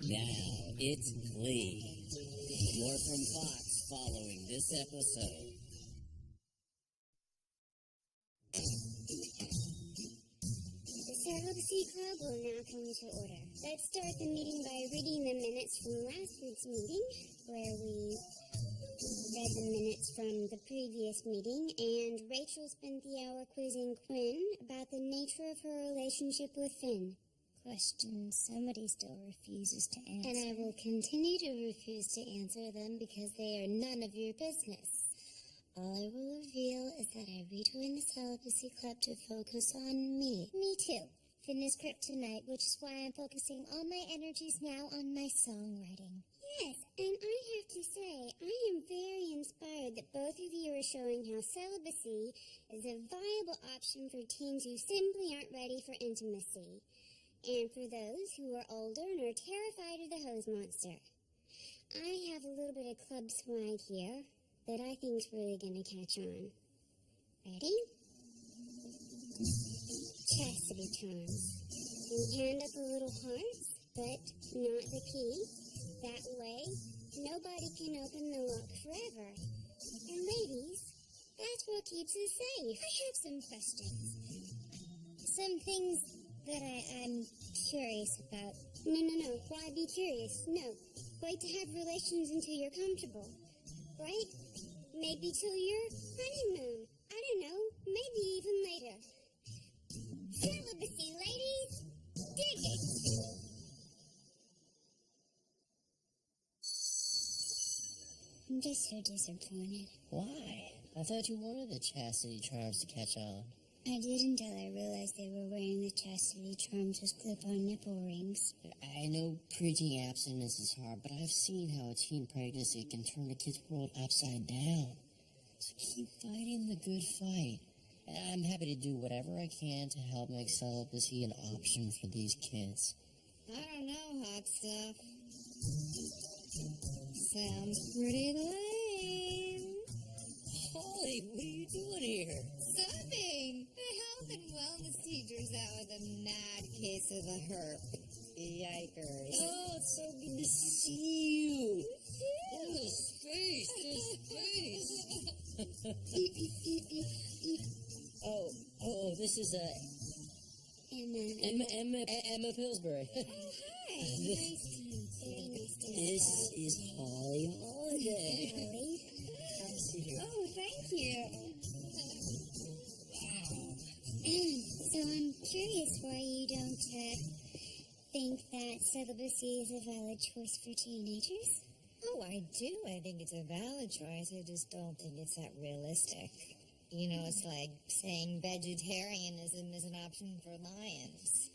Now it's Glee. More from Fox following this episode. The Celibacy Club will now come to order. Let's start the meeting by reading the minutes from last week's meeting, where we read the minutes from the previous meeting, and Rachel spent the hour quizzing Quinn about the nature of her relationship with Finn. Questions somebody still refuses to answer. And I will continue to refuse to answer them because they are none of your business. All I will reveal is that I rejoined the Celibacy Club to focus on me. Me too. Finn is kryptonite, which is why I'm focusing all my energies now on my songwriting. Yes, and I have to say, I am very inspired that both of you are showing how celibacy is a viable option for teens who simply aren't ready for intimacy. And for those who are older and are terrified of the hose monster. I have a little bit of club swag here that I think's really going to catch on. Ready? Chastity charms. You hand up the little hearts, but not the key. That way, nobody can open the lock forever. And ladies, that's what keeps us safe. I have some questions. Some things that I'm curious about. No. Why be curious? No. Wait to have relations until you're comfortable. Right? Maybe till your honeymoon. I don't know. Maybe even later. Celibacy, ladies! Dig it! I'm just so disappointed. Why? I thought you wanted the chastity charms to catch on. I did until I realized they were wearing the chastity charms as clip-on nipple rings. I know preteen abstinence is hard, but I've seen how a teen pregnancy can turn a kid's world upside down. So keep fighting the good fight. I'm happy to do whatever I can to help make celibacy an option for these kids. I don't know, hot stuff. Sounds pretty lame. Holly, what are you doing here? Subbing! The health and wellness teacher's out with a mad case of the herp. Yikers. Oh, it's so good to see you. Oh, the space. Oh, this is Emma Pillsbury. Oh, hi. Nice to meet you. Very nice to meet you. This is Holly Holiday. Holly. Oh, thank you. So I'm curious why you don't think that celibacy is a valid choice for teenagers? Oh, I do. I think it's a valid choice. I just don't think it's that realistic. You know, it's like saying vegetarianism is an option for lions.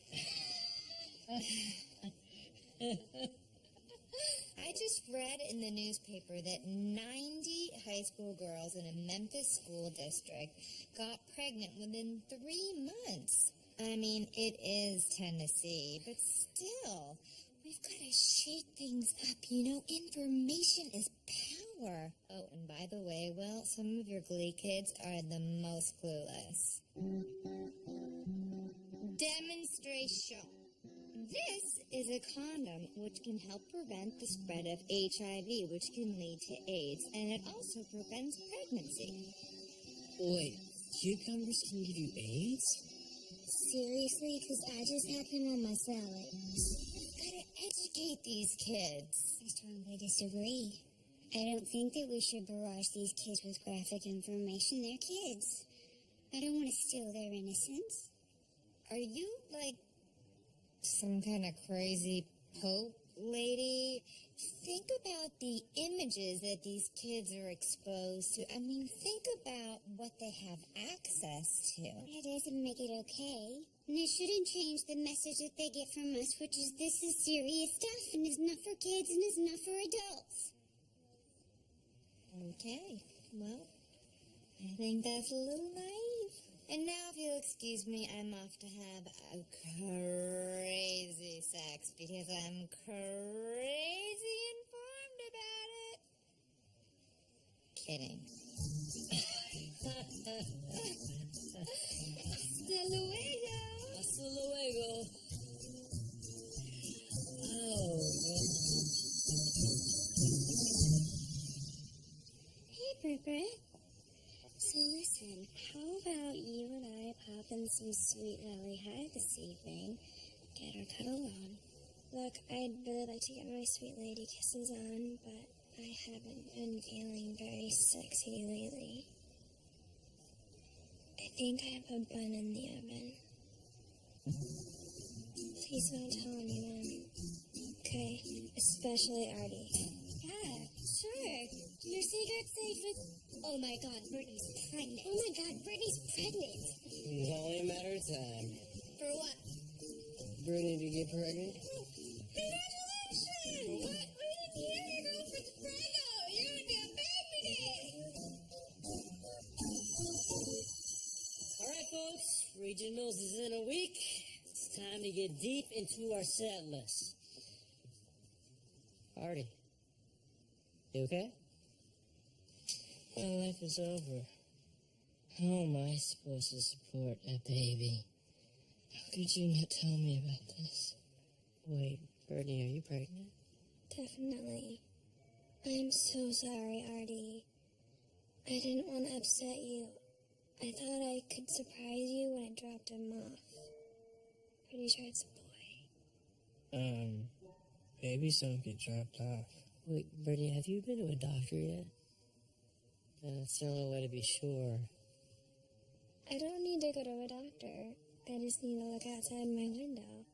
I just read in the newspaper that 90 high school girls in a Memphis school district got pregnant within 3 months. I mean, it is Tennessee, but still, we've got to shake things up. You know, information is power. Oh, and by the way, well, some of your Glee kids are the most clueless. Demonstration. This is a condom which can help prevent the spread of HIV, which can lead to AIDS, and it also prevents pregnancy. Wait, cucumbers can give you AIDS? Seriously? Because I just had them on my salad. You've got to educate these kids. I strongly disagree. I don't think that we should barrage these kids with graphic information. They're kids. I don't want to steal their innocence. Are you, like, some kind of crazy Pope lady? Think about the images that these kids are exposed to. I mean, think about what they have access to. That doesn't make it okay. And it shouldn't change the message that they get from us, which is this is serious stuff and is not for kids and is not for adults. Okay, well, I think that's a little naive. And now, if you'll excuse me, I'm off to have a crazy sex because I'm crazy informed about it. Kidding. Hasta luego. Hasta luego. Oh, some sweet Valley High this evening. Get her cuddled on. Look, I'd really like to get my sweet lady kisses on, but I haven't been feeling very sexy lately. I think I have a bun in the oven. Please don't tell anyone. Okay, especially Artie. Yeah, sure. Your secret's safe with... Oh my god, Brittany's pregnant. Oh my god, Brittany's pregnant. It's only a matter of time. For what? Brittany to get pregnant. Congratulations! What? We didn't hear your girlfriend's pregnant. You're gonna be a baby day. All right, folks. Regionals is in a week. It's time to get deep into our set list. Artie, you okay? My life is over. How am I supposed to support a baby? How could you not tell me about this? Wait, Brittany, are you pregnant? Definitely. I'm so sorry, Artie. I didn't want to upset you. I thought I could surprise you when I dropped him off. Pretty sure it's a boy. Babies don't get dropped off. Wait, Brittany, have you been to a doctor yet? That's the only way to be sure. I don't need to go to a doctor. I just need to look outside my window.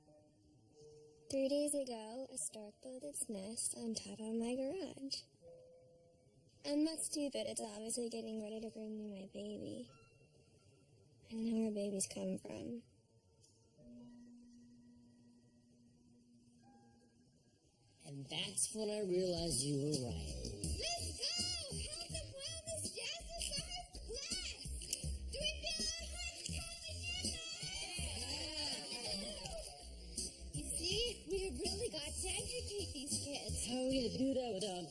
3 days ago, a stork built its nest on top of my garage. I'm not stupid. It's obviously getting ready to bring me my baby. I know where babies come from. And that's when I realized you were right. Let's go! Health and wellness jazzercise class! Do we feel our hearts pounding in? You see, we have really got to educate these kids. How are we gonna do that without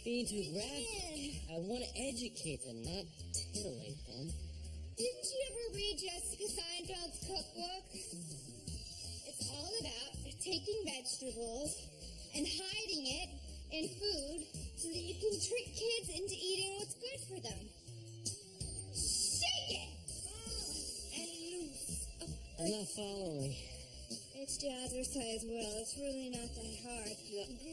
being too graphic? I want to educate them, not titillate them. Didn't you ever read Jessica Seinfeld's cookbook? It's all about taking vegetables and hiding it in food so that you can trick kids into eating what's good for them. Shake it! And loose. I'm not following. It's jazzercise, Will. It's really not that hard.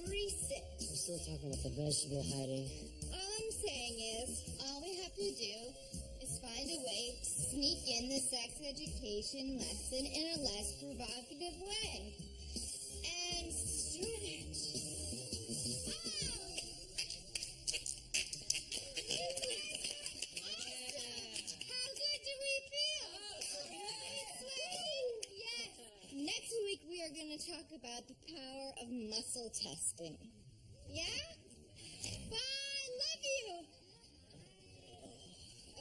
Grease it. I'm still talking about the vegetable hiding. All I'm saying is, all we have to do is find a way to sneak in the sex education lesson in a less provocative way. And stretch. Oh! Awesome! How good do we feel? Sweating? Yes. Next week we are going to talk about the power of muscle testing. Yeah? Bye! Love you!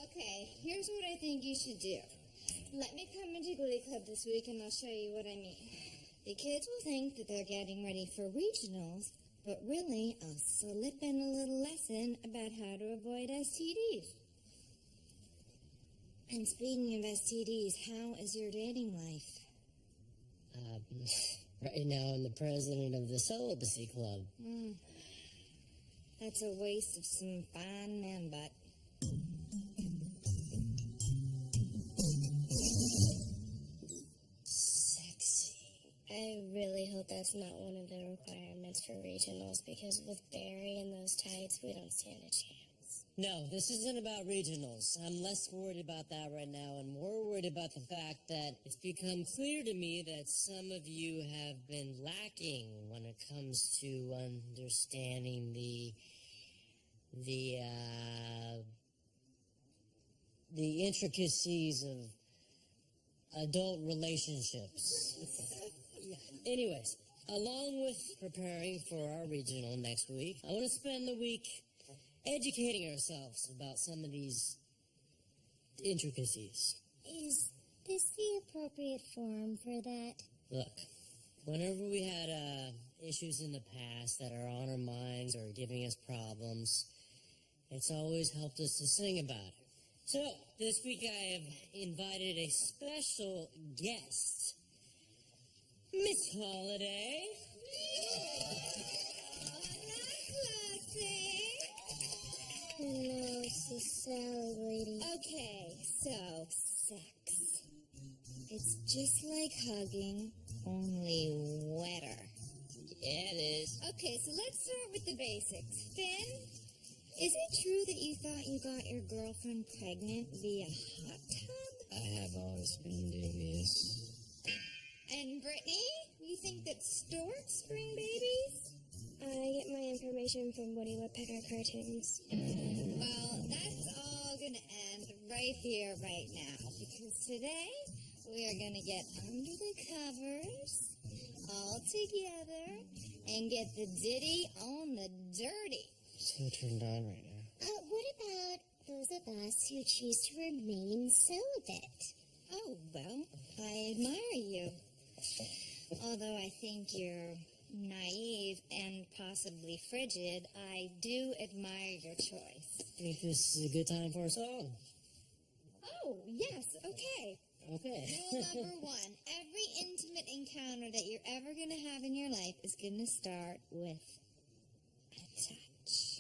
Okay, here's what I think you should do. Let me come into Glee Club this week and I'll show you what I mean. The kids will think that they're getting ready for regionals, but really I'll slip in a little lesson about how to avoid STDs. And speaking of STDs, how is your dating life? Right now I'm the president of the Celibacy Club. That's a waste of some fine man butt. Sexy. I really hope that's not one of the requirements for regionals, because with Barry and those tights, we don't stand a chance. No, this isn't about regionals. I'm less worried about that right now and more worried about the fact that it's become clear to me that some of you have been lacking when it comes to understanding the intricacies of adult relationships. Anyways, along with preparing for our regional next week, I want to spend the week educating ourselves about some of these intricacies. Is this the appropriate forum for that? Look, whenever we had issues in the past that are on our minds or giving us problems, it's always helped us to sing about it. So, this week I have invited a special guest, Miss Holiday. No, she's Sally, lady. Okay, so sex. It's just like hugging, only wetter. Yeah, it is. Okay, so let's start with the basics. Finn, is it true that you thought you got your girlfriend pregnant via hot tub? I have always been dubious. And Brittany, you think that storks bring babies? I get my information from Woody Woodpecker cartoons. Well, that's all gonna end right here, right now, because today we are gonna get under the covers, all together, and get the ditty on the dirty. So turned on right now. What about those of us who choose to remain celibate? Oh, well, I admire you. Although I think you're naive and possibly frigid, I do admire your choice. I think this is a good time for a song. Oh, yes, okay. Okay. Rule number one, every intimate encounter that you're ever going to have in your life is going to start with a touch.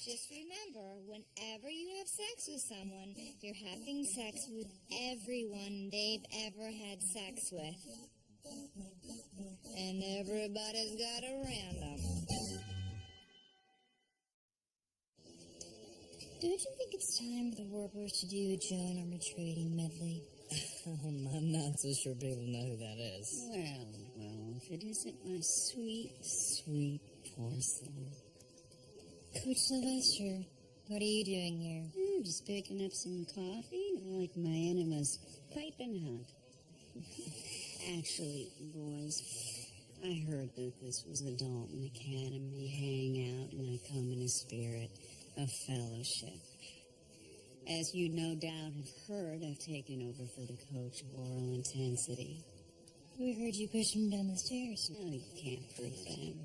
Just remember, whenever you have sex with someone, you're having sex with everyone they've ever had sex with. And everybody's got a random. Don't you think it's time for the Warblers to do a Joan Armatrading medley? I'm not so sure people know who that is. Well, if it isn't my sweet, sweet porcelain. Coach Sylvester, what are you doing here? I'm just picking up some coffee. I like my enemas piping hot. Actually, boys, I heard that this was the Dalton Academy hangout, and I come in a spirit of fellowship. As you no doubt have heard, I've taken over for the coach of Oral Intensity. We heard you push him down the stairs. No, you can't prove that.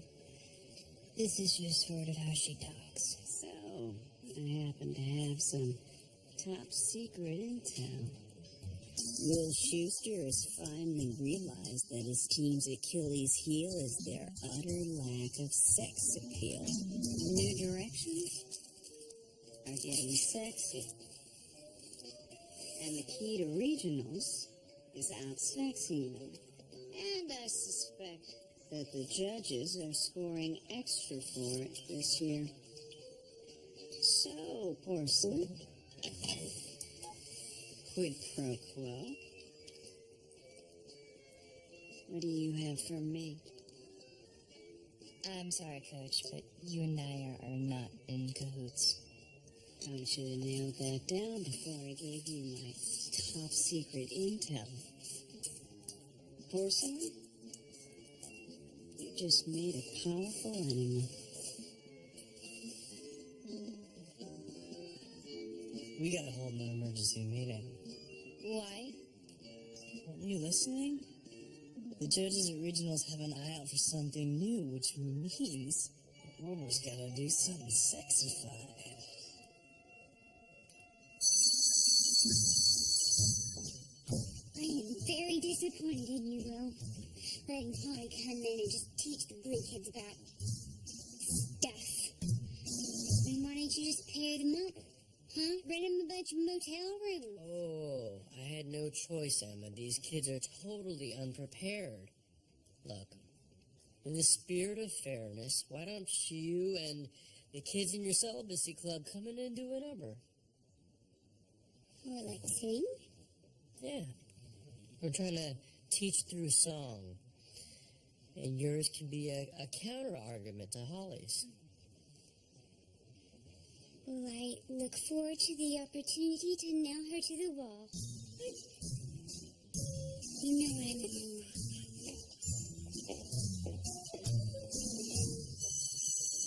This is just sort of how she talks. So, I happen to have some top secret intel. Will Schuster has finally realized that his team's Achilles heel is their utter lack of sex appeal. New directions are getting sexy. And the key to regionals is out-sexing them. And I suspect that the judges are scoring extra for it this year. So, porcelain, quid pro quo. What do you have for me? I'm sorry, Coach, but you and I are not in cahoots. I should have nailed that down before I gave you my top secret intel. Porcelain, you just made a powerful enemy. We gotta hold an emergency meeting. Why? Aren't you listening? The judges at regionals have an eye out for something new, which means Wilbur's gotta do something sexified. I am very disappointed in you, Will. Letting Polly come in and just teach the Glee kids about stuff. And why don't you just pair them up? Huh? Rent them a bunch of motel rooms. Oh, I had no choice, Emma. These kids are totally unprepared. Look, in the spirit of fairness, why don't you and the kids in your celibacy club come in and do a number? Or like sing? Yeah. We're trying to teach through song. And yours can be a counter-argument to Holly's. Well, I look forward to the opportunity to nail her to the wall. You know what I mean.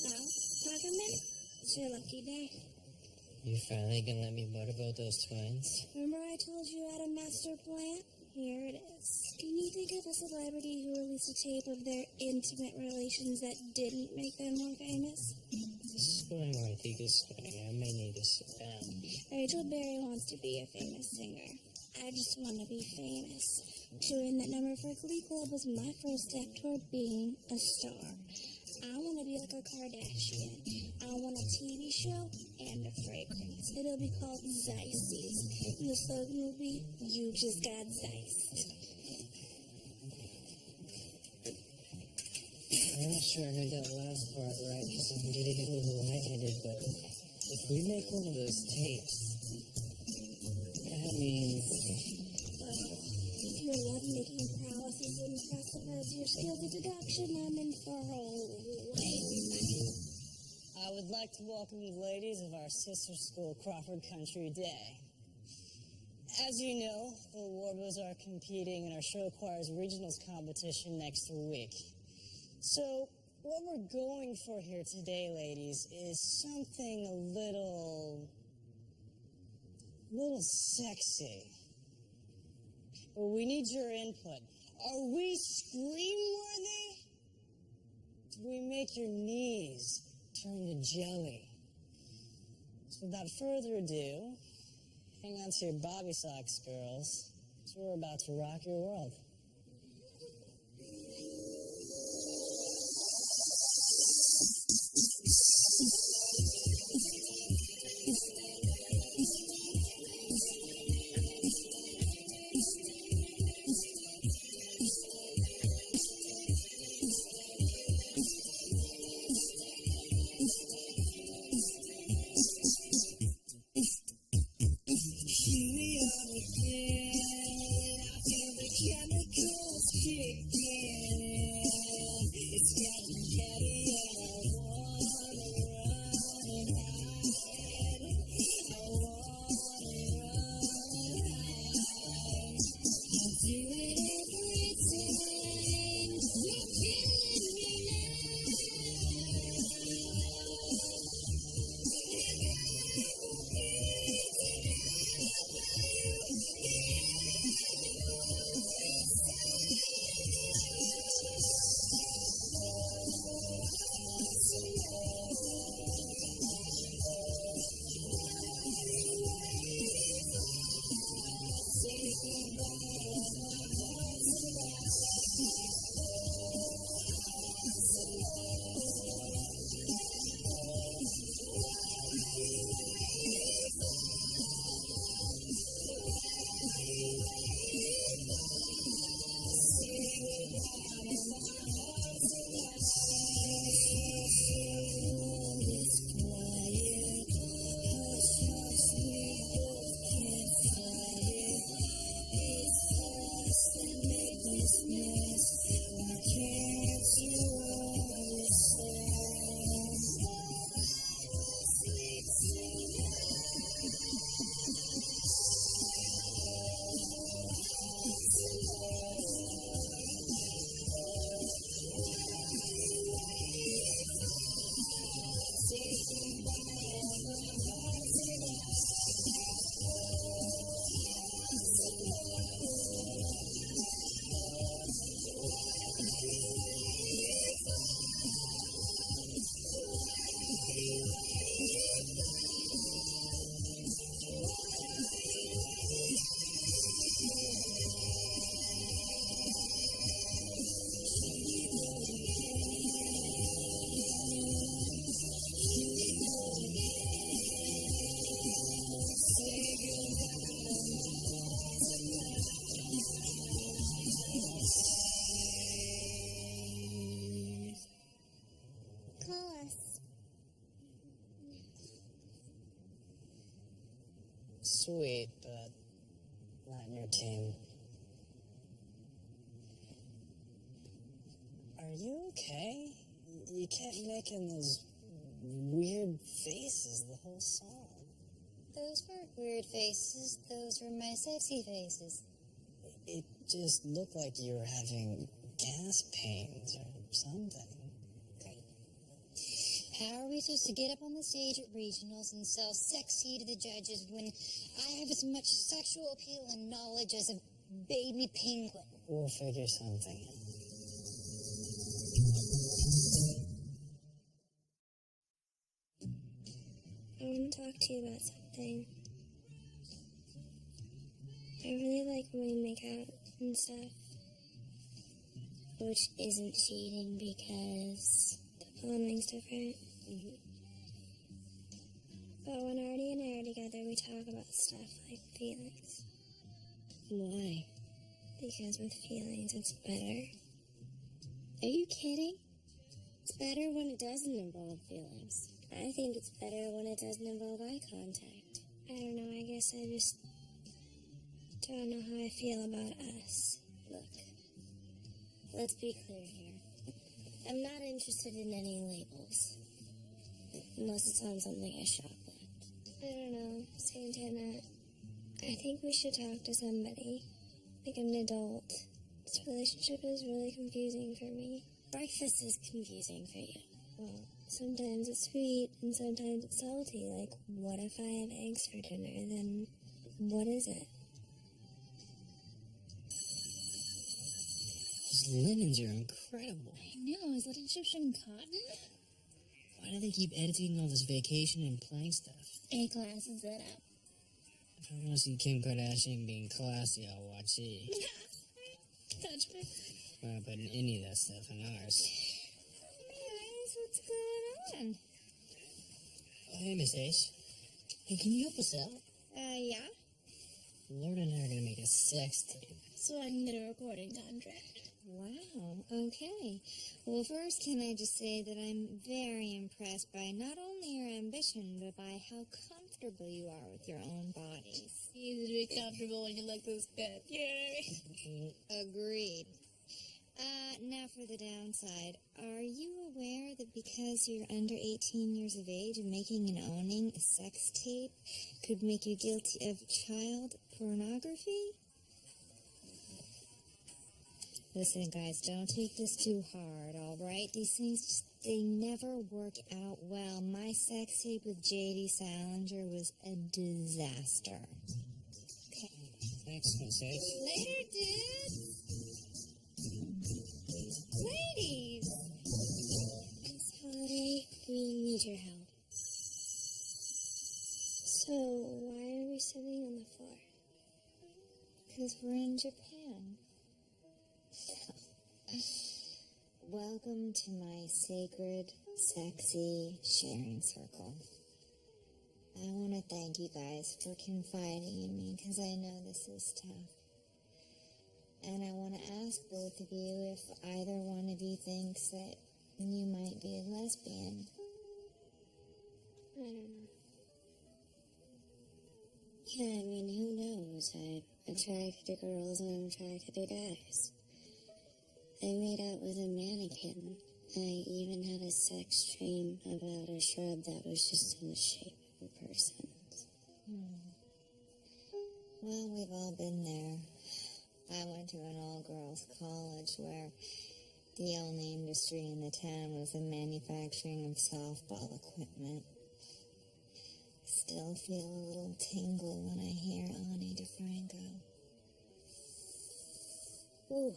Oh, welcome in. It's your lucky day. You finally gonna let me motorboat those twins? Remember I told you I had a master plan? Here it is. Can you think of a celebrity who released a tape of their intimate relations that didn't make them more famous? This is going where I think it's going. I may need to sit down. Rachel Berry wants to be a famous singer. I just want to be famous. Doing that number for Glee Club was my first step toward being a star. I want to be like a Kardashian. I want a TV show and a fragrance. It'll be called Zeisties. And the slogan will be, "You just got Zeist." I'm not sure I heard that last part right because I'm getting a little lightheaded, but if we make one of those tapes, that means... If your love-making prowess is impressive as your skills of deduction, I'm in for a I would like to welcome the ladies of our sister school, Crawford Country Day. As you know, the Warblers are competing in our show choir's regionals competition next week. So, what we're going for here today, ladies, is something a little sexy. But we need your input. Are we scream-worthy? Do we make your knees turn to jelly? So without further ado, hang on to your bobby socks, girls, because we're about to rock your world. sweet, but not in your team. Are you okay? You kept making those weird faces the whole song. Those weren't weird faces. Those were my sexy faces. It just looked like you were having gas pains or something. Great. How are we supposed to get up on the stage at regionals and sell sexy to the judges when I have as much sexual appeal and knowledge as a baby penguin? We'll figure something out. I want to talk to you about something. I really like when we make out and stuff. Which isn't cheating because... The plumbing's different. Mhm. But when Artie and I are together, we talk about stuff like feelings. Why? Because with feelings, it's better. Are you kidding? It's better when it doesn't involve feelings. I think it's better when it doesn't involve eye contact. I don't know, I guess I just don't know how I feel about us. Look, let's be clear here. I'm not interested in any labels. Unless it's on something I shoplift. I don't know, Santana. I think we should talk to somebody. Like an adult. This relationship is really confusing for me. Breakfast is confusing for you. Well, sometimes it's sweet and sometimes it's salty. Like, what if I have eggs for dinner? Then what is it? Those linens are incredible. I know. Is that Egyptian cotton? Why do they keep editing all this vacation and playing stuff? A-class is that up. If I want to see Kim Kardashian being classy, I'll watch it. Touch me. We're not putting any of that stuff in ours. Guys, what's going on? Oh, hey, Miss Ace. Hey, can you help us out? Yeah? Lord and I are gonna make a sex tape. So I can get a recording contract. Wow, okay. Well, first, can I just say that I'm very impressed by not only your ambition, but by how comfortable you are with your own bodies. Easy to be comfortable when you look this good. You know what I mean? Agreed. Now for the downside. Are you aware that because you're under 18 years of age, making and owning a sex tape could make you guilty of child pornography? Listen, guys, don't take this too hard, all right? These things, they never work out well. My sex tape with J.D. Salinger was a disaster. Okay. Thanks, Miss Ace. Later, dude. Ladies. Miss Holiday, we need your help. So, why are we sitting on the floor? Because we're in Japan. Welcome to my sacred, sexy sharing circle. I want to thank you guys for confiding in me because I know this is tough. And I want to ask both of you if either one of you thinks that you might be a lesbian. I don't know. Yeah, I mean, who knows? I'm attracted to girls and I'm attracted to guys. I made out with a mannequin. I even had a sex dream about a shrub that was just in the shape of a person. Well, we've all been there. I went to an all-girls college where the only industry in the town was the manufacturing of softball equipment. Still feel a little tingle when I hear Ani DeFranco. Ooh.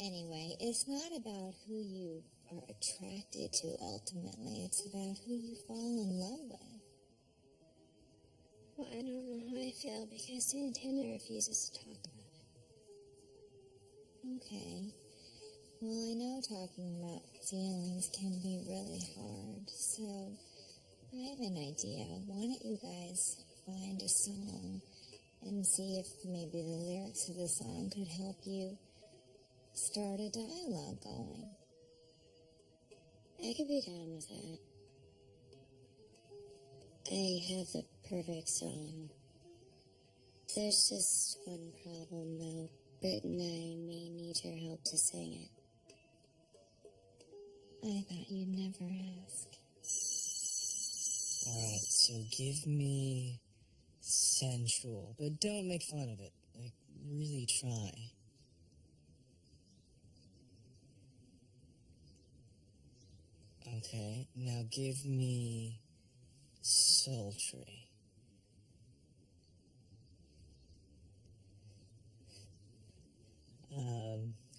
Anyway, it's not about who you are attracted to ultimately. It's about who you fall in love with. Well, I don't know how I feel because Santana refuses to talk about it. Okay. Well, I know talking about feelings can be really hard, so I have an idea. Why don't you guys find a song and see if maybe the lyrics of the song could help you start a dialogue going? I could be down with that. I have the perfect song. There's just one problem, though. Britt and I may need your help to sing it. I thought you'd never ask. Alright, so give me sensual, but don't make fun of it. Like, really try. Okay, now give me sultry.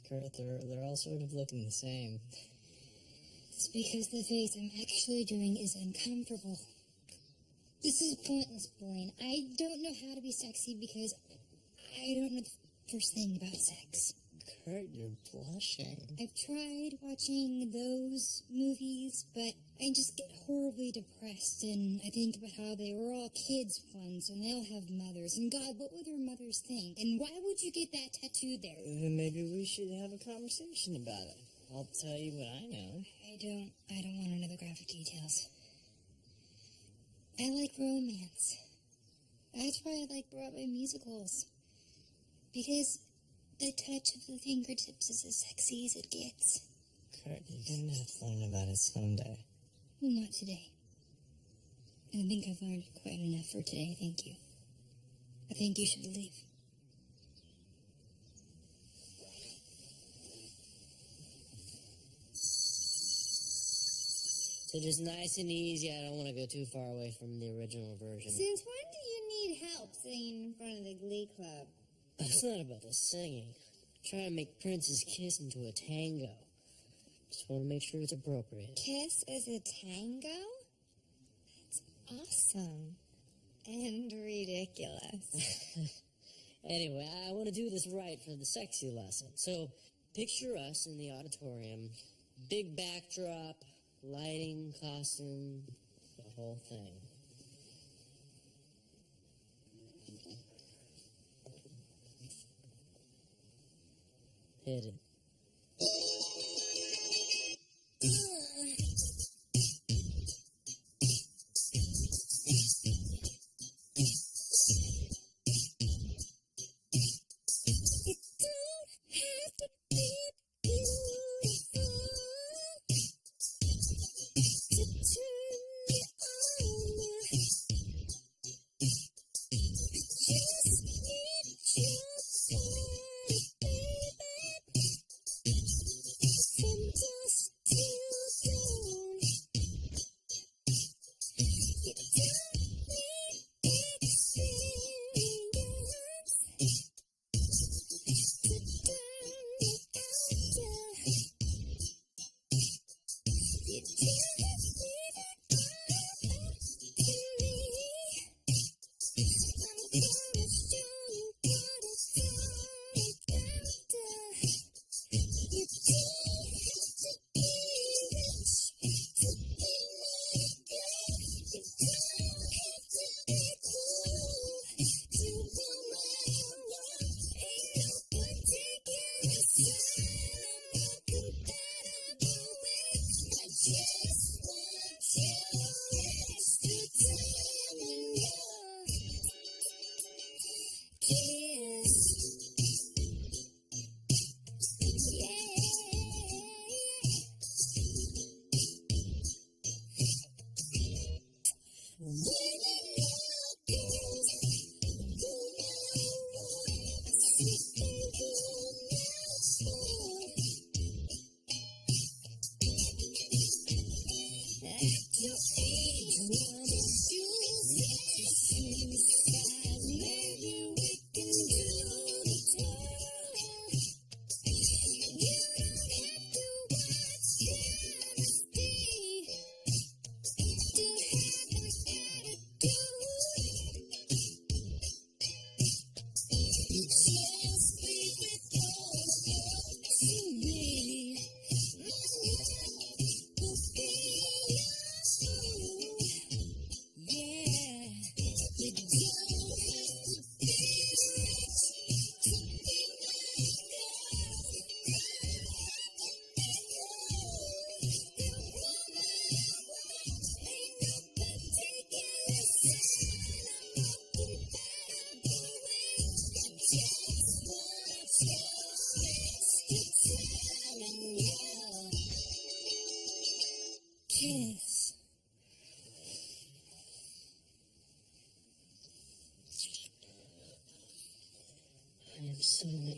Kurt, they're all sort of looking the same. It's because the face I'm actually doing is uncomfortable. This is pointless, Blaine. I don't know how to be sexy because I don't know the first thing about sex. Kurt, you're blushing. I've tried watching those movies, but I just get horribly depressed, and I think about how they were all kids once, and they all have mothers, and God, what would their mothers think? And why would you get that tattooed there? Then maybe we should have a conversation about it. I'll tell you what I know. I don't want to know the graphic details. I like romance. That's why I like Broadway musicals. Because the touch of the fingertips is as sexy as it gets. Kurt, you're gonna have to learn about it someday. Not today. I think I've learned quite enough for today, thank you. I think you should leave. So just nice and easy. I don't want to go too far away from the original version. Since when do you need help singing in front of the Glee Club? It's not about the singing. I'm trying to make Prince's kiss into a tango. Just want to make sure it's appropriate. Kiss is a tango? That's awesome. And ridiculous. Anyway, I want to do this right for the sexy lesson. So picture us in the auditorium. Big backdrop, lighting, costume, the whole thing. Hit it.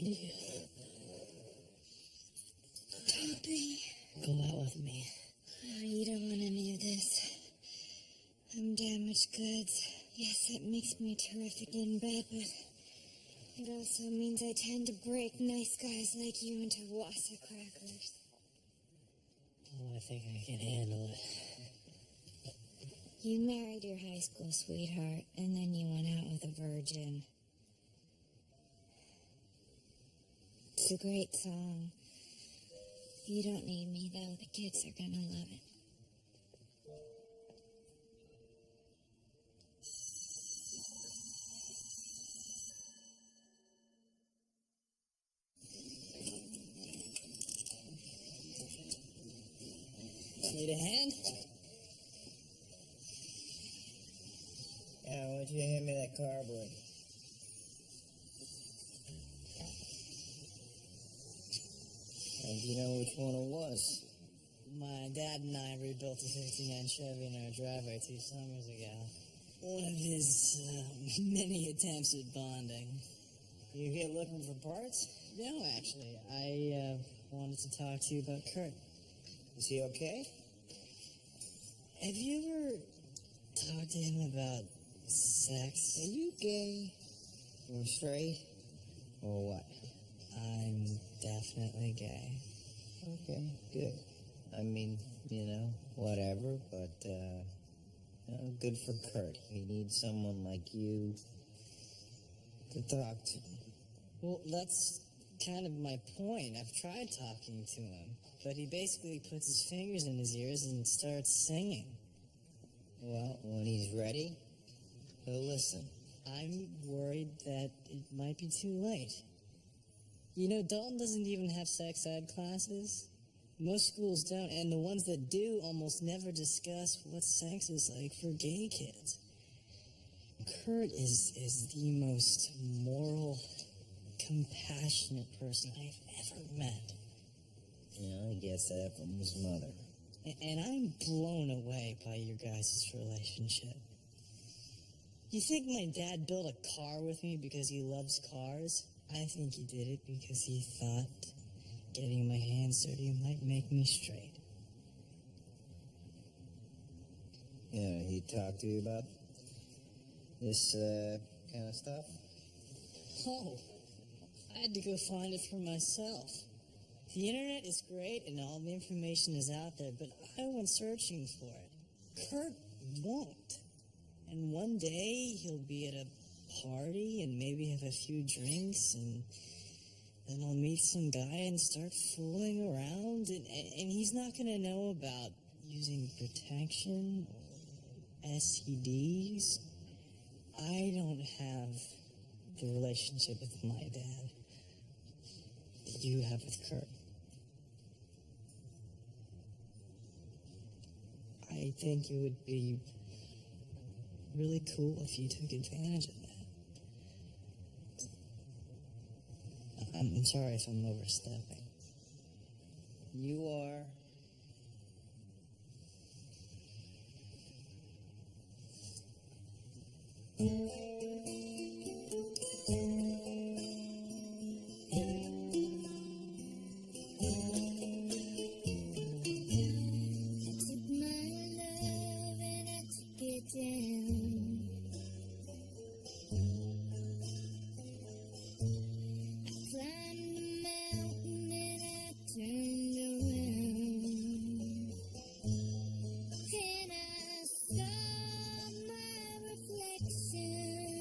you. Toby. Go out with me. Oh, you don't want any of this. I'm damaged goods. Yes, it makes me terrific in bed, but it also means I tend to break nice guys like you into wassa crackers. Oh, I think I can handle it. You married your high school sweetheart, and then you went out with a virgin. It's a great song. You don't need me, though. The kids are gonna love it. Need a hand? Yeah, why don't you hand me that carburetor? And do you know which one it was? My dad and I rebuilt a 59 Chevy in our driveway 2 summers ago. One of his many attempts at bonding. You here looking for parts? No, actually. I wanted to talk to you about Kurt. Is he okay? Have you ever talked to him about sex? Are you gay? Or straight? Or what? I'm definitely gay. Okay, good. I mean, whatever, but, good for Kurt. He needs someone like you to talk to. Well, that's kind of my point. I've tried talking to him, but he basically puts his fingers in his ears and starts singing. Well, when he's ready, he'll listen. I'm worried that it might be too late. You know, Dalton doesn't even have sex ed classes. Most schools don't, and the ones that do almost never discuss what sex is like for gay kids. Kurt is the most moral, compassionate person I've ever met. Yeah, I guess that from his mother. And I'm blown away by your guys' relationship. You think my dad built a car with me because he loves cars? I think he did it because he thought getting my hands dirty might make me straight. Yeah, he talked to you about this, kind of stuff? Oh, I had to go find it for myself. The internet is great and all the information is out there, but I went searching for it. Kurt won't. And one day he'll be at a party and maybe have a few drinks, and then I'll meet some guy and start fooling around, and he's not going to know about using protection or STDs. I don't have the relationship with my dad that you have with Kurt. I think it would be really cool if you took advantage of that. I'm sorry if I'm overstepping. You are. Took my love and I took it down. I climbed the mountain and I turned around, and I saw my reflection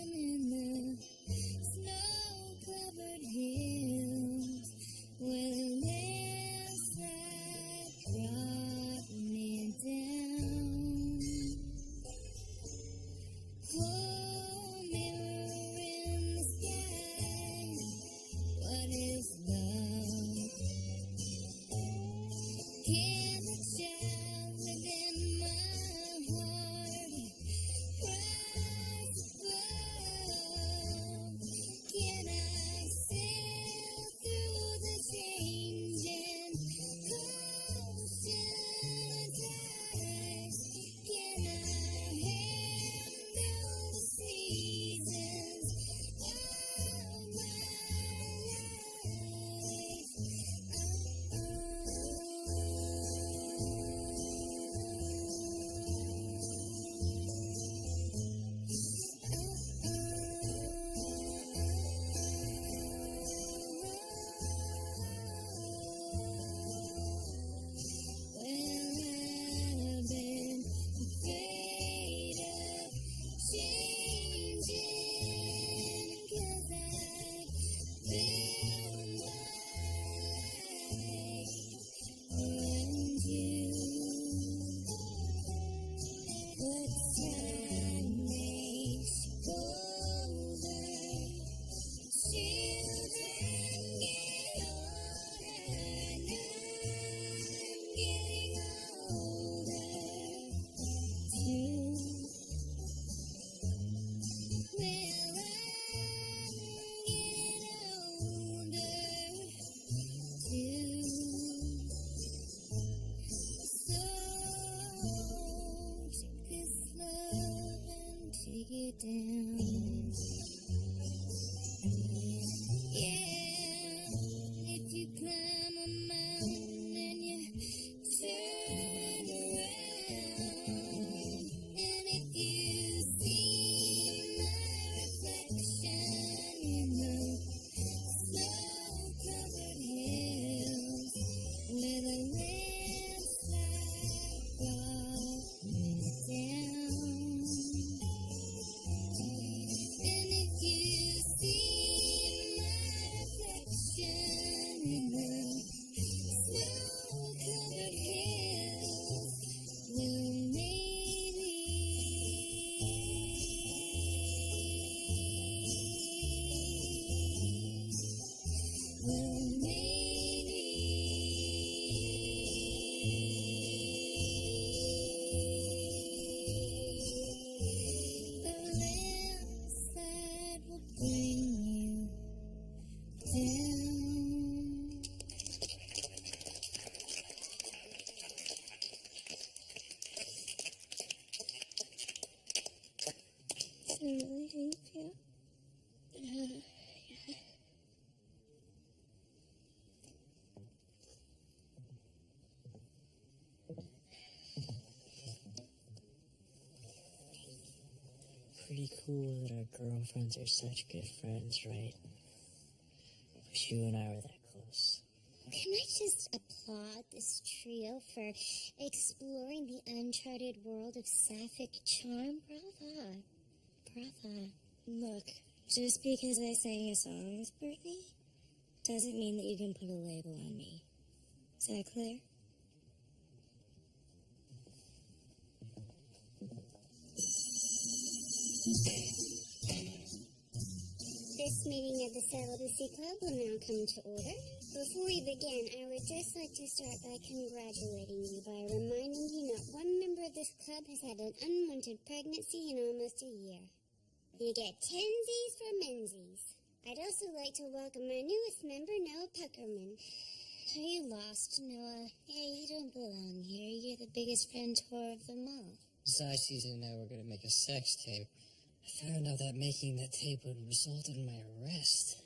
Snow-covered hills. Well, maybe. Well, maybe. The landslide will bring you down. Is that really how you feel? Pretty cool that our girlfriends are such good friends, right? Wish you and I were that close. Can I just applaud this trio for exploring the uncharted world of sapphic charm? Brava. Brava. Look, just because I sang a song with Brittany doesn't mean that you can put a label on me. Is that clear? This meeting of the Celibacy Club will now come to order. Before we begin, I would just like to start by congratulating you by reminding you not one member of this club has had an unwanted pregnancy in almost a year. You get tensies for mensies. I'd also like to welcome our newest member, Noah Puckerman. Are you lost, Noah? Yeah, you don't belong here. You're the biggest friend tour of them all. Besides, and I were going to make a sex tape. I found out that making that tape would result in my arrest.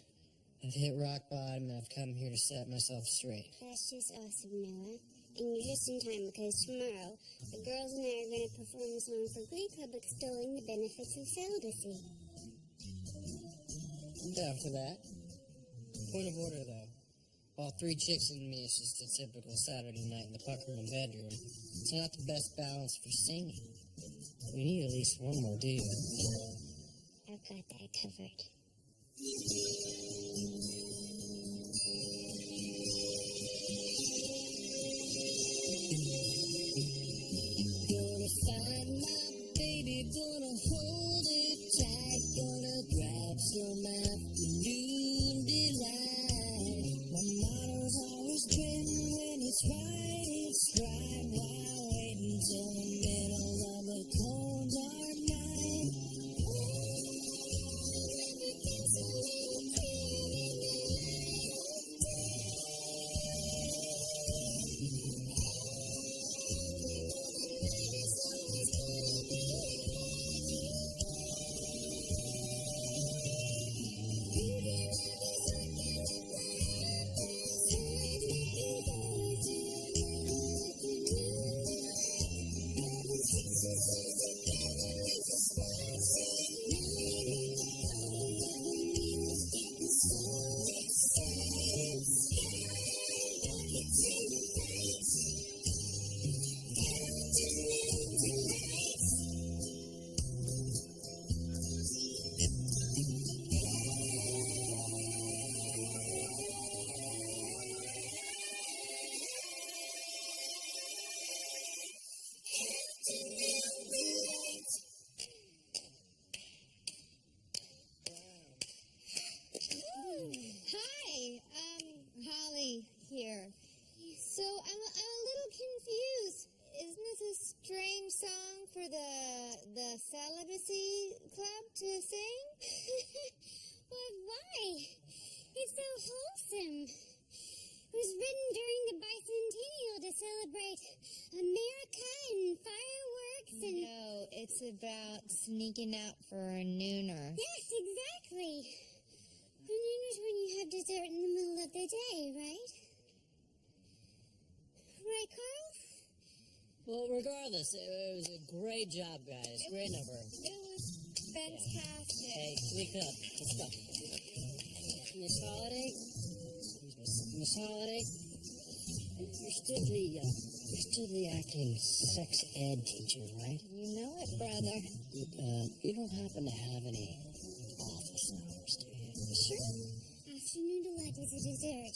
I've hit rock bottom and I've come here to set myself straight. That's just awesome, Noah. And you're just in time because tomorrow, the girls and I are going to perform a song for Glee Club extolling the benefits of celibacy. I'm down for that. Point of order, though. While 3 chicks and me is just a typical Saturday night in the Puckerman bedroom, it's not the best balance for singing. We need at least one more dude. I've got that covered. Gonna find my baby, gonna hold it tight, gonna grab some afternoon delight. My motto's always been when it's right, it's right, while waiting till the middle of a cold dark night. Hi, Holly here. So I'm a little confused. Isn't this a strange song for the Celibacy Club to sing? Well, why? It's so wholesome. It was written during the bicentennial to celebrate America and fireworks and... No, it's about sneaking out for a nooner. Yes, exactly. A nooner's when you have dessert in the middle of the day, right? Right, Carl? Well, regardless, it was a great job, guys. Great number. It was fantastic. Hey, wake up. Let's go. Miss Holiday? Excuse me. Miss Holiday? You're still the acting sex ed teacher, right? You know it, brother. You don't happen to have any office hours, do you? Sure. Afternoon delight is a dessert.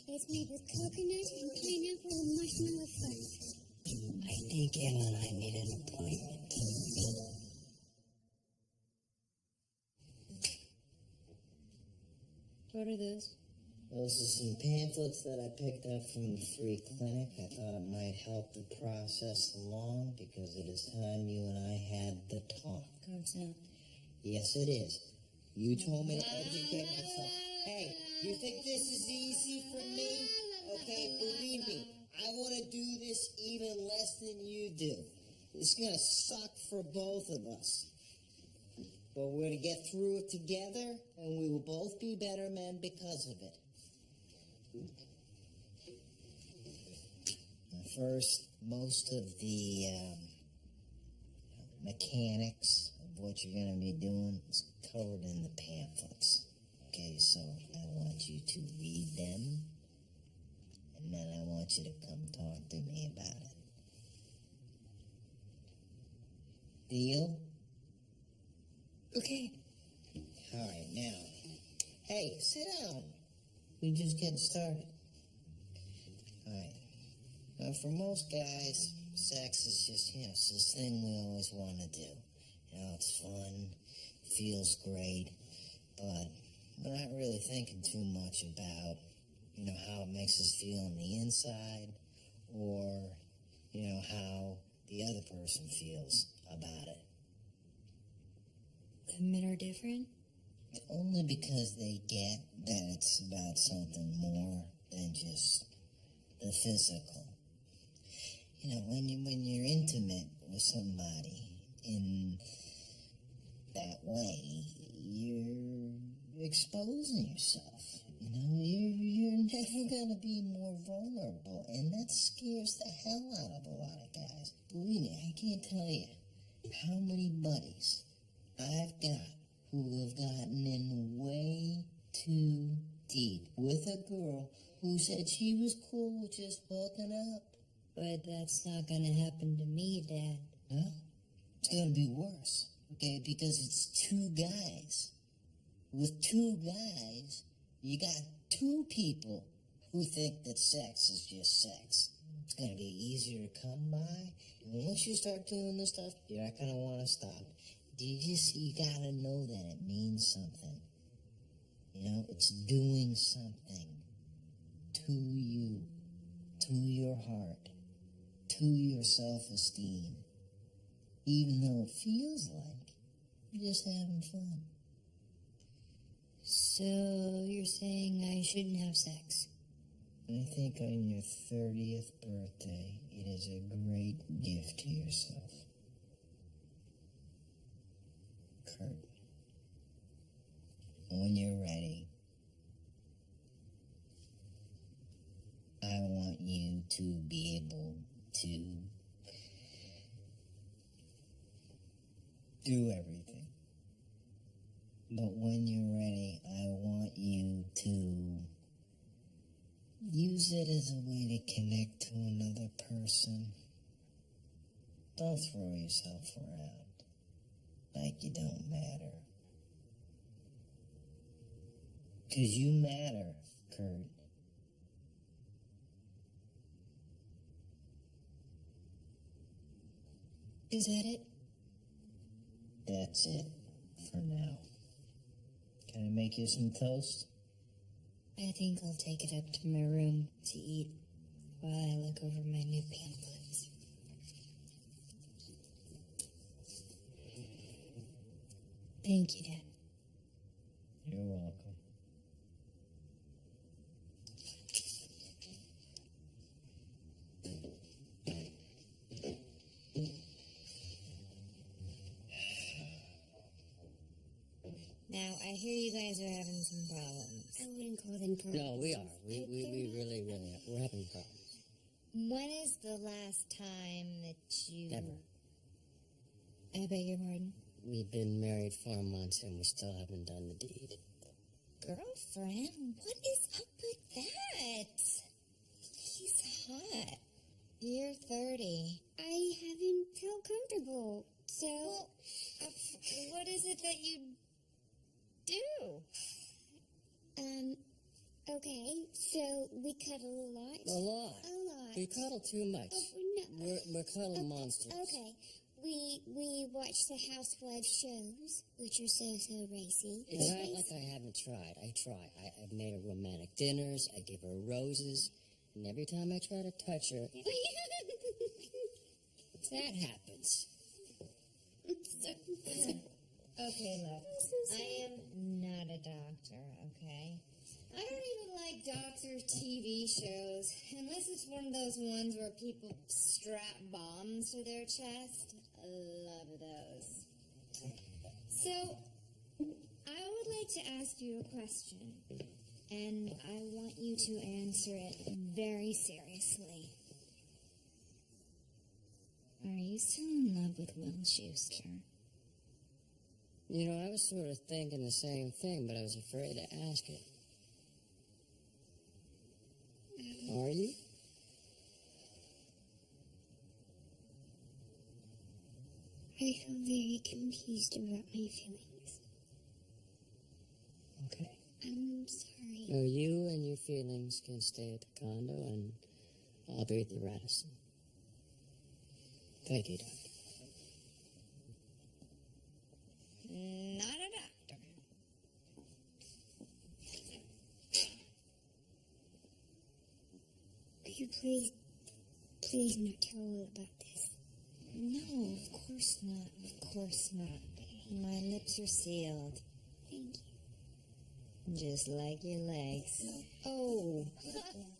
It's made with coconut and pineapple and marshmallow fudge. I think Emma and I made an appointment. What are those? Those are some pamphlets that I picked up from the free clinic. I thought it might help the process along because it is time you and I had the talk. No, it's not. Yes, it is. You told me to educate myself. Hey, you think this is easy for me? Okay, believe me, I want to do this even less than you do. It's going to suck for both of us. But we're going to get through it together, and we will both be better men because of it. First, most of the mechanics of what you're going to be doing is covered in the pamphlets. Okay, so I want you to read them, and then I want you to come talk to me about it. Deal? Okay. All right, now. Hey, sit down. We just getting started. All right. Now, for most guys, sex is just, it's this thing we always want to do. It's fun, feels great, but we're not really thinking too much about, how it makes us feel on the inside or, how the other person feels about it. Men are different? Only because they get that it's about something more than just the physical. When you're intimate with somebody in that way, you're exposing yourself. You're never gonna be more vulnerable, and that scares the hell out of a lot of guys. Believe me, I can't tell you how many buddies I've got who have gotten in way too deep with a girl who said she was cool with just hooking up. But that's not gonna happen to me, Dad. No, it's gonna be worse, okay, because it's two guys. With two guys, you got two people who think that sex is just sex. It's gonna be easier to come by, and once you start doing this stuff, you're not gonna want to stop. You gotta know that it means something. It's doing something to you, to your heart, to your self-esteem, even though it feels like you're just having fun. So you're saying I shouldn't have sex? I think on your 30th birthday, it is a great gift to yourself. Kurt, when you're ready, I want you to be able to do everything. But when you're ready, I want you to use it as a way to connect to another person. Don't throw yourself around like you don't matter. 'Cause you matter, Kurt. Is that it? That's it for now. Can I make you some toast? I think I'll take it up to my room to eat while I look over my new pamphlets. Thank you, Dad. You're welcome. Now, I hear you guys are having some problems. I wouldn't call them problems. No, we are. We really are. We're having problems. When is the last time that you... Never. I beg your pardon? We've been married 4 months and we still haven't done the deed. Girlfriend? What is up with that? He's hot. You're 30. I haven't felt comfortable, so... Well, what is it that you do? Okay, So we cuddle a lot? A lot. A lot. We cuddle too much. Oh, no. We're cuddle monsters. Okay. We watch the housewife shows, which are so racy. It's not like I haven't tried. I try. I've made her romantic dinners. I give her roses. And every time I try to touch her, that happens. Okay, look. I am not a doctor, okay? I don't even like doctor TV shows, unless it's one of those ones where people strap bombs to their chest. I love those. So, I would like to ask you a question, and I want you to answer it very seriously. Are you still in love with Will Schuster? You know, I was sort of thinking the same thing, but I was afraid to ask it. Are you? I feel very confused about my feelings. Okay. I'm sorry. No, you and your feelings can stay at the condo, and I'll be at the Radisson. Thank you, Doctor. Not a doctor. Could you please not tell Will about this? No, of course not. Of course not. My lips are sealed. Thank you. Just like your legs. Oh.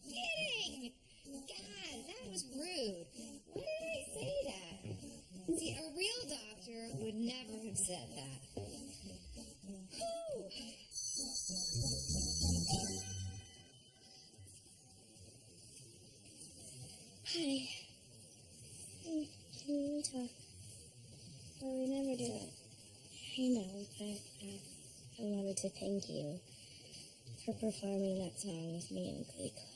Kidding! God, that was rude. Why did I say that? See, a real doctor would never have said that. Whew. Hi. Can we talk? Well, we never do it. I know, but I wanted to thank you for performing that song with me in Glee Club.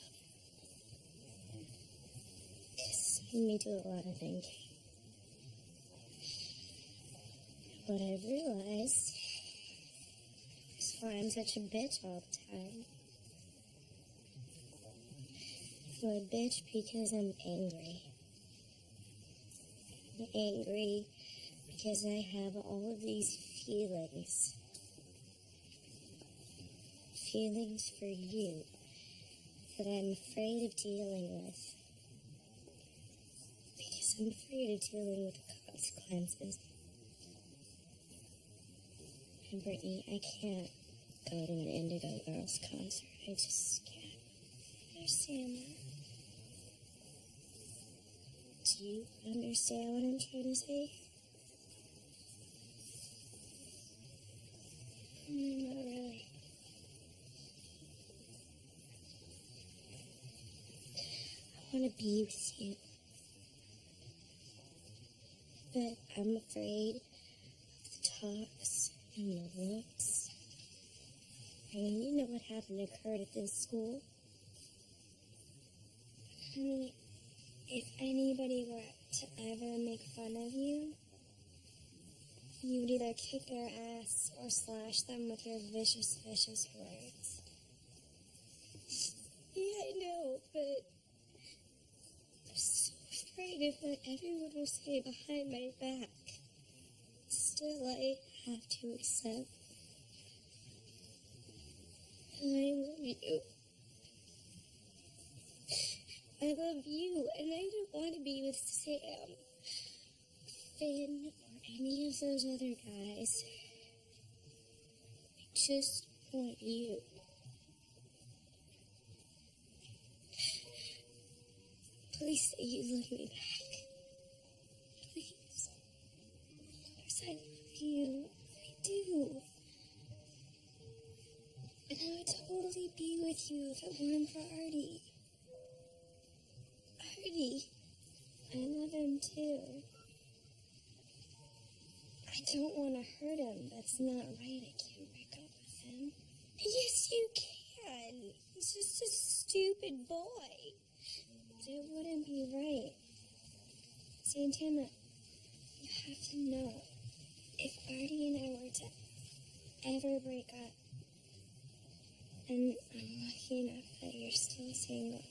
It's made me do a lot of thinking. What I've realized is why I'm such a bitch all the time. I'm a bitch because I'm angry. I'm angry because I have all of these feelings. Feelings for you that I'm afraid of dealing with. Because I'm afraid of dealing with the consequences. And Brittany, I can't go to an Indigo Girls concert. I just can't understand that. Do you understand what I'm trying to say? Not really. I want to be with you. But I'm afraid of the talks and the looks. I mean, you know what happened to Kurt at this school? I mean, if anybody were to ever make fun of you, you would either kick their ass or slash them with your vicious, vicious words. Yeah, I know, but I'm so afraid of what everyone will say behind my back. Still, I have to accept. I love you. I love you, and I don't want to be with Sam, Finn, or any of those other guys. I just want you. Please say you love me back. Please. Of course I love you. I do. And I would totally be with you if it weren't for Artie. Artie. I love him too. I don't want to hurt him. That's not right. I can't break up with him. Yes, you can. He's just a stupid boy. It wouldn't be right. Santana, you have to know, if Artie and I were to ever break up, And I'm lucky enough that you're still single.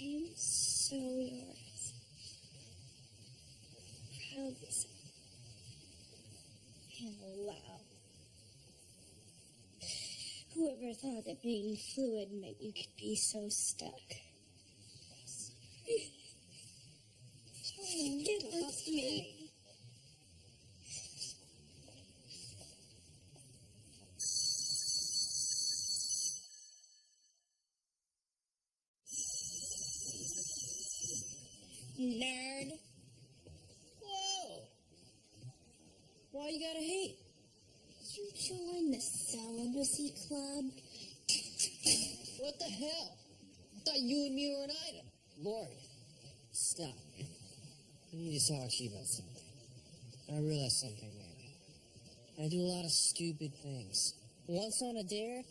I'm so yours. Proudly so. Oh, wow. Whoever thought that being fluid meant you could be so stuck? Get off me. Nerd. Whoa. Why you gotta hate? You joined the celibacy club? What the hell? I thought you and me were an item. Lord, stop. I need to talk to you about something. I realized something, man. I do a lot of stupid things. Once on a dare,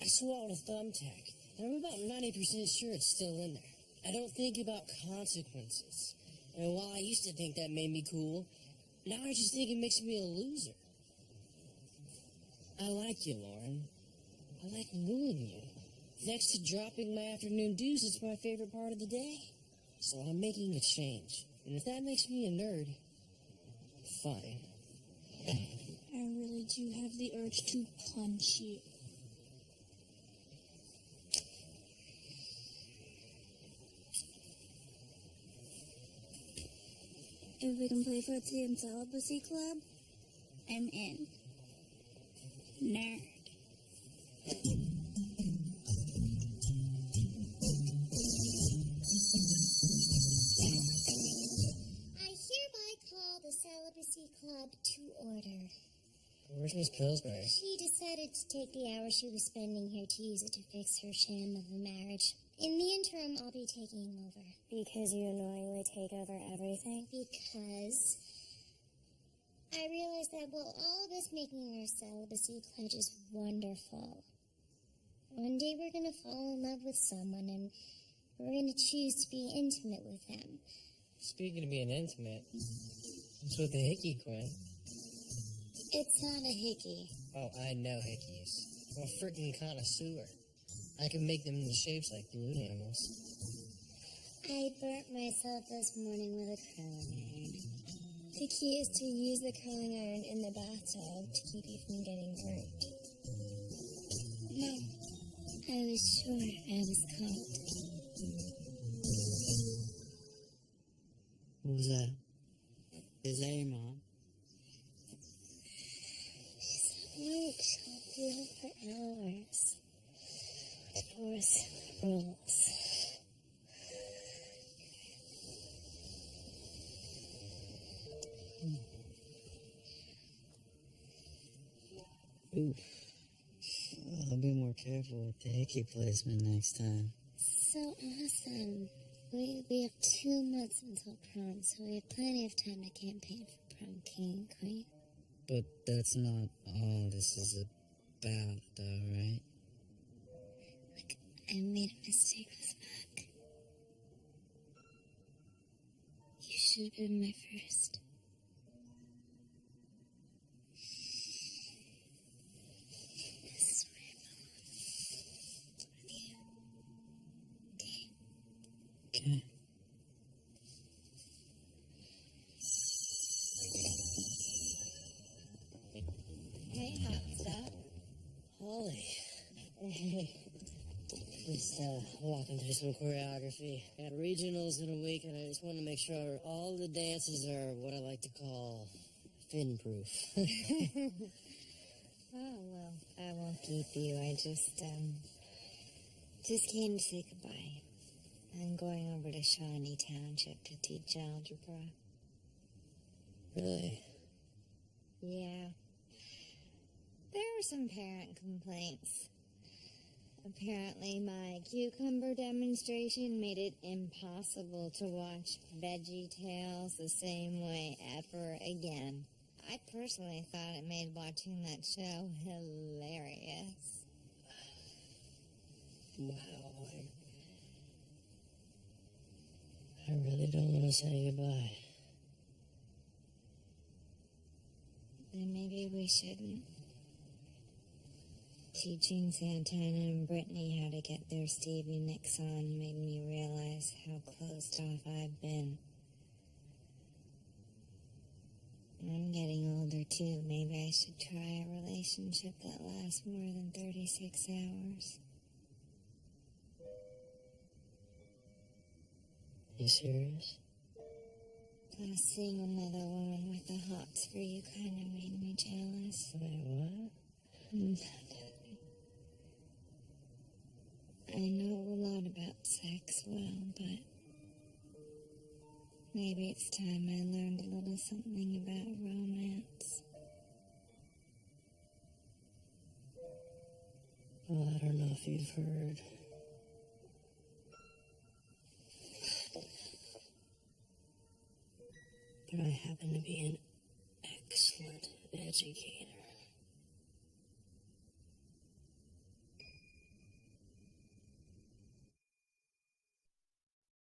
I swallowed a thumbtack. And I'm about 90% sure it's still in there. I don't think about consequences. And while I used to think that made me cool, now I just think it makes me a loser. I like you, Lauren. I like wooing you. Next to dropping my afternoon dues, it's my favorite part of the day. So I'm making a change. And if that makes me a nerd, fine. I really do have the urge to punch you. If we can play footsie in celibacy club, I'm in. Nerd. I hereby call the Celibacy Club to order. Where's Miss Pillsbury? She decided to take the hour she was spending here to use it to fix her sham of a marriage. In the interim, I'll be taking over. Because you annoyingly take over everything? Because I realized that while all of us making our celibacy pledge is wonderful, one day we're going to fall in love with someone and we're going to choose to be intimate with them. Speaking of being intimate, what's with the hickey, Quinn? It's not a hickey. Oh, I know hickeys. I'm a freaking connoisseur. I can make them into shapes like balloon animals. I burnt myself this morning with a curling iron. The key is to use the curling iron in the bathtub to keep you from getting burnt. No, I was sure I was caught. What was that? Is that your mom? Luke shall deal for hours. Force rules. Oof. I'll be more careful with the hickey placement next time. So awesome. We have 2 months until prom, so we have plenty of time to campaign for prom king, queen. But that's not all this is about, though, right? Look, I made a mistake with Buck. You should have been my first. This is where I belong. With you. Okay? Okay. Hey, hot stuff. Holly. Just walking through some choreography. Got regionals in a week, and I just want to make sure all the dances are what I like to call fin-proof. Oh, well, I won't keep you. I just came to say goodbye. I'm going over to Shawnee Township to teach algebra. Really? Yeah. There are some parent complaints. Apparently my cucumber demonstration made it impossible to watch Veggie Tales the same way ever again. I personally thought it made watching that show hilarious. Wow. I really don't want to say goodbye. then maybe we shouldn't. Teaching Santana and Brittany how to get their Stevie Nicks on made me realize how closed off I've been. I'm getting older too. Maybe I should try a relationship that lasts more than 36 hours. You serious? Plus, seeing another woman with the hots for you kind of made me jealous. Wait, what? I know a lot about sex well, but maybe it's time I learned a little something about romance. Well, I don't know if you've heard. But I happen to be an excellent educator.